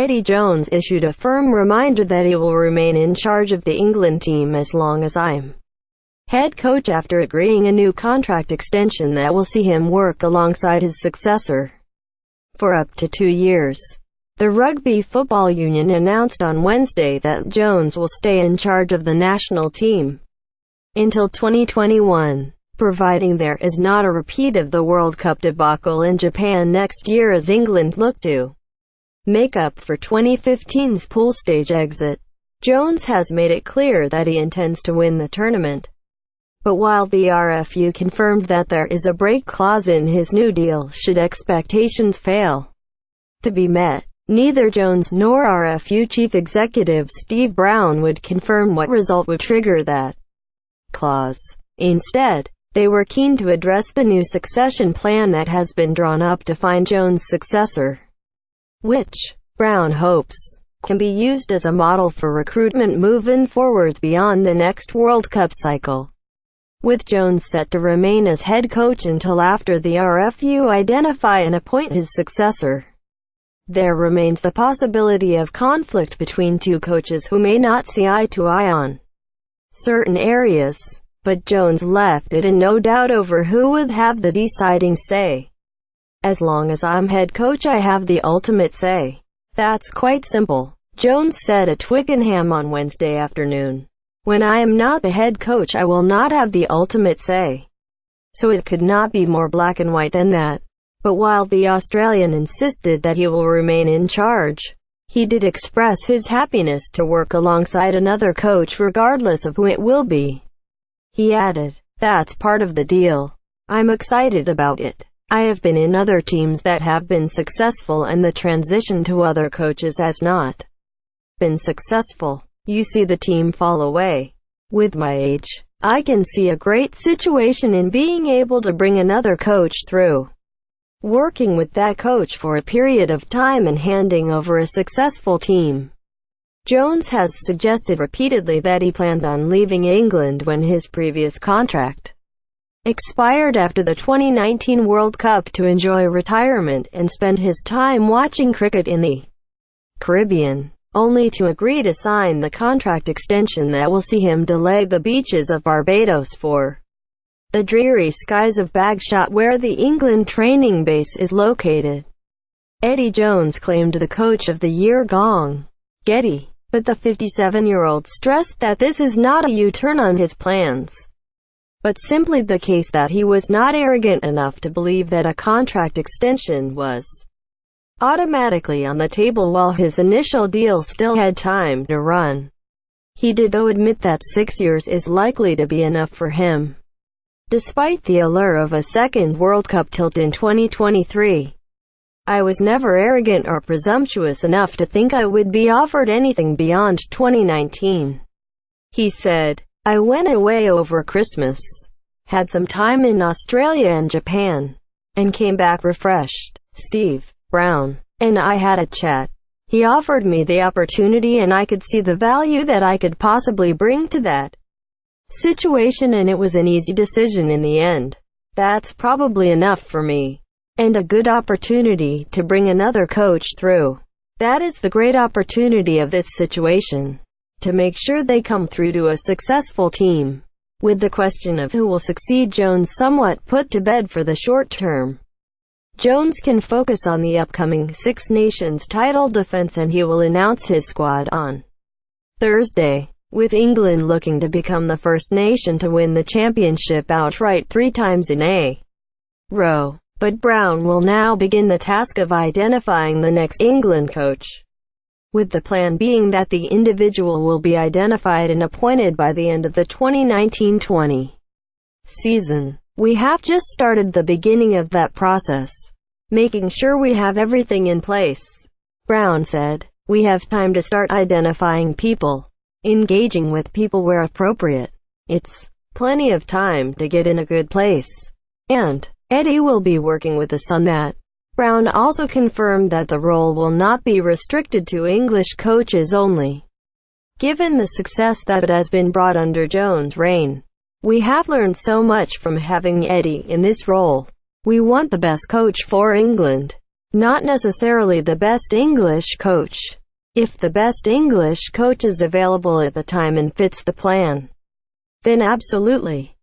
Eddie Jones issued a firm reminder that he will remain in charge of the England team as long as I'm head coach, after agreeing a new contract extension that will see him work alongside his successor for up to 2 years. The Rugby Football Union announced on Wednesday that Jones will stay in charge of the national team until 2021, providing there is not a repeat of the World Cup debacle in Japan next year as England look to make up for 2015's pool stage exit. Jones has made it clear that he intends to win the tournament. But while the RFU confirmed that there is a break clause in his new deal should expectations fail to be met, neither Jones nor RFU chief executive Steve Brown would confirm what result would trigger that clause. Instead, they were keen to address the new succession plan that has been drawn up to find Jones' successor, which, Brown hopes, can be used as a model for recruitment moving forwards beyond the next World Cup cycle. With Jones set to remain as head coach until after the RFU identify and appoint his successor, there remains the possibility of conflict between two coaches who may not see eye to eye on certain areas, but Jones left it in no doubt over who would have the deciding say. "As long as I'm head coach, I have the ultimate say. That's quite simple," Jones said at Twickenham on Wednesday afternoon. "When I am not the head coach, I will not have the ultimate say." So it could not be more black and white than that. But while the Australian insisted that he will remain in charge, he did express his happiness to work alongside another coach regardless of who it will be. He added, "That's part of the deal. I'm excited about it. I have been in other teams that have been successful and the transition to other coaches has not been successful. You see the team fall away. With my age, I can see a great situation in being able to bring another coach through, working with that coach for a period of time and handing over a successful team." Jones has suggested repeatedly that he planned on leaving England when his previous contract expired after the 2019 World Cup to enjoy retirement and spend his time watching cricket in the Caribbean, only to agree to sign the contract extension that will see him delay the beaches of Barbados for the dreary skies of Bagshot, where the England training base is located. Eddie Jones claimed the Coach of the Year gong, Getty, but the 57-year-old stressed that this is not a U-turn on his plans, but simply the case that he was not arrogant enough to believe that a contract extension was automatically on the table while his initial deal still had time to run. He did though admit that 6 years is likely to be enough for him, despite the allure of a second World Cup tilt in 2023. "I was never arrogant or presumptuous enough to think I would be offered anything beyond 2019. He said, "I went away over Christmas, had some time in Australia and Japan, and came back refreshed." Steve Brown and I had a chat. He offered me the opportunity and I could see the value that I could possibly bring to that situation, and it was an easy decision in the end. That's probably enough for me. And a good opportunity to bring another coach through. That is the great opportunity of this situation, to make sure they come through to a successful team. With the question of who will succeed Jones somewhat put to bed for the short term, Jones can focus on the upcoming Six Nations title defense, and he will announce his squad on Thursday, with England looking to become the first nation to win the championship outright 3 times in a row. But Brown will now begin the task of identifying the next England coach, with the plan being that the individual will be identified and appointed by the end of the 2019-20 season. "We have just started the beginning of that process, making sure we have everything in place," Brown said. "We have time to start identifying people, engaging with people where appropriate. It's plenty of time to get in a good place. And Eddie will be working with us on that." Brown also confirmed that the role will not be restricted to English coaches only, given the success that has been brought under Jones' reign. "We have learned so much from having Eddie in this role. We want the best coach for England. Not necessarily the best English coach. If the best English coach is available at the time and fits the plan, then absolutely.